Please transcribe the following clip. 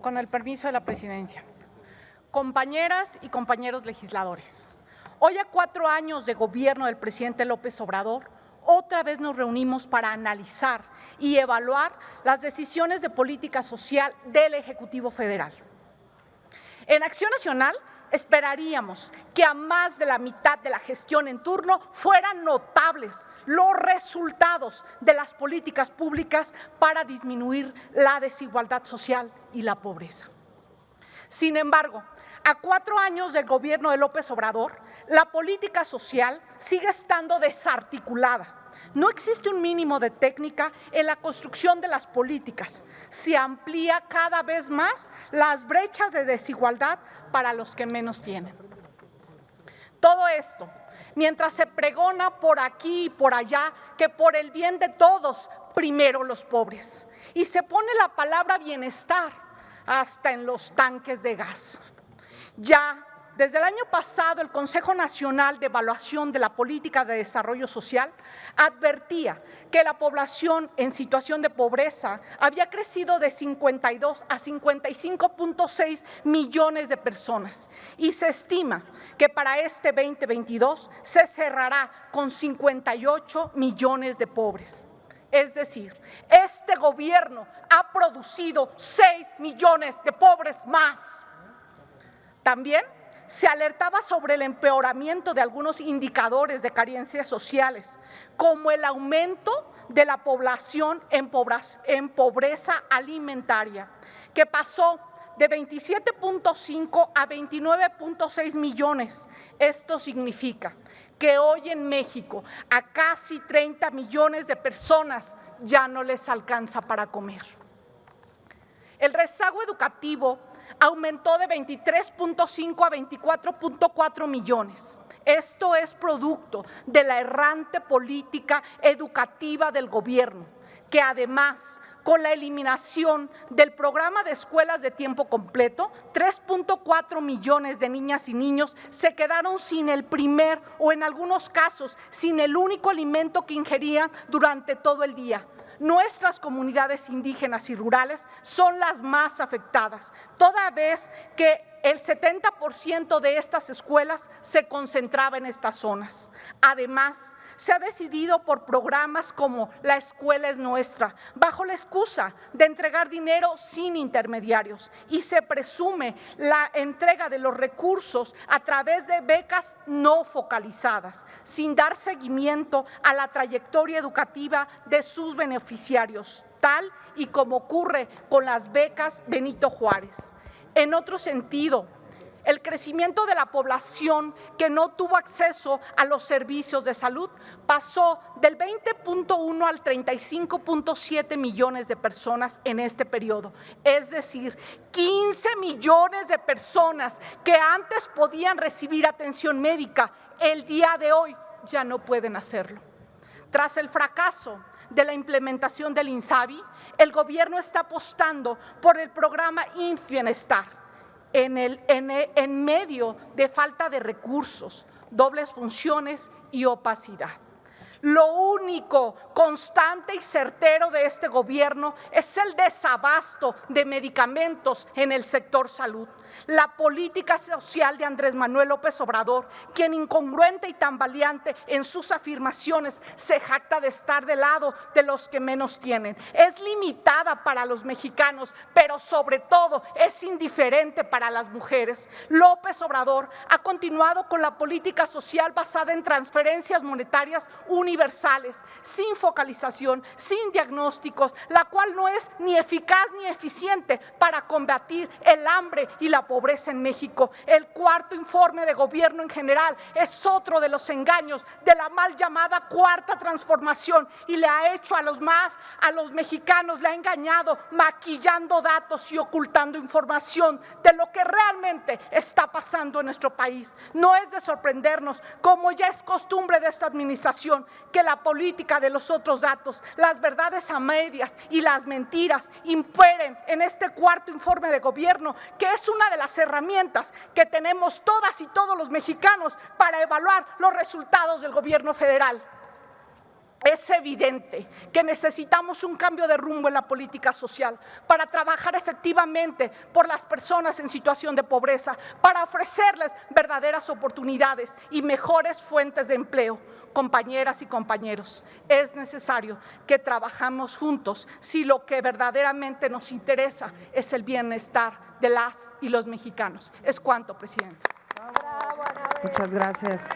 Con el permiso de la presidencia. Compañeras y compañeros legisladores, hoy a 4 años de gobierno del presidente López Obrador, otra vez nos reunimos para analizar y evaluar las decisiones de política social del Ejecutivo Federal. En Acción Nacional esperaríamos que a más de la mitad de la gestión en turno fueran notables los resultados de las políticas públicas para disminuir la desigualdad social y la pobreza. Sin embargo, a 4 años del gobierno de López Obrador, la política social sigue estando desarticulada. No existe un mínimo de técnica en la construcción de las políticas. Se amplía cada vez más las brechas de desigualdad para los que menos tienen. Todo esto, mientras se pregona por aquí y por allá que por el bien de todos, primero los pobres. Y se pone la palabra bienestar hasta en los tanques de gas. Ya desde el año pasado, el Consejo Nacional de Evaluación de la Política de Desarrollo Social advertía que la población en situación de pobreza había crecido de 52 a 55.6 millones de personas y se estima que para este 2022 se cerrará con 58 millones de pobres. Es decir, este gobierno ha producido 6 millones de pobres más. También se alertaba sobre el empeoramiento de algunos indicadores de carencias sociales, como el aumento de la población en pobreza alimentaria, que pasó de 27.5 a 29.6 millones. Esto significa que hoy en México a casi 30 millones de personas ya no les alcanza para comer. El rezago educativo aumentó de 23.5 a 24.4 millones. Esto es producto de la errante política educativa del gobierno, que además, con la eliminación del programa de escuelas de tiempo completo, 3.4 millones de niñas y niños se quedaron sin el primer o en algunos casos sin el único alimento que ingerían durante todo el día. Nuestras comunidades indígenas y rurales son las más afectadas, toda vez que el 70% de estas escuelas se concentraba en estas zonas. Además, se ha decidido por programas como La Escuela es Nuestra, bajo la excusa de entregar dinero sin intermediarios, y se presume la entrega de los recursos a través de becas no focalizadas, sin dar seguimiento a la trayectoria educativa de sus beneficiarios, tal y como ocurre con las becas Benito Juárez. En otro sentido, el crecimiento de la población que no tuvo acceso a los servicios de salud pasó del 20.1 al 35.7 millones de personas en este periodo. Es decir, 15 millones de personas que antes podían recibir atención médica, el día de hoy ya no pueden hacerlo. Tras el fracaso de la implementación del INSABI, el gobierno está apostando por el programa IMSS Bienestar. En medio de falta de recursos, dobles funciones y opacidad. Lo único constante y certero de este gobierno es el desabasto de medicamentos en el sector salud. La política social de Andrés Manuel López Obrador, quien incongruente y tambaleante en sus afirmaciones se jacta de estar del lado de los que menos tienen, es limitada para los mexicanos, pero sobre todo es indiferente para las mujeres. López Obrador ha continuado con la política social basada en transferencias monetarias universales, sin focalización, sin diagnósticos, la cual no es ni eficaz ni eficiente para combatir el hambre y la pobreza en México. El cuarto informe de gobierno en general es otro de los engaños de la mal llamada cuarta transformación y le ha hecho a los mexicanos, le ha engañado maquillando datos y ocultando información de lo que realmente está pasando en nuestro país. No es de sorprendernos, como ya es costumbre de esta administración, que la política de los otros datos, las verdades a medias y las mentiras imperen en este cuarto informe de gobierno, que es una de las herramientas que tenemos todas y todos los mexicanos para evaluar los resultados del gobierno federal. Es evidente que necesitamos un cambio de rumbo en la política social para trabajar efectivamente por las personas en situación de pobreza, para ofrecerles verdaderas oportunidades y mejores fuentes de empleo. Compañeras y compañeros, es necesario que trabajemos juntos si lo que verdaderamente nos interesa es el bienestar de las y los mexicanos. Es cuanto, presidente. Muchas gracias.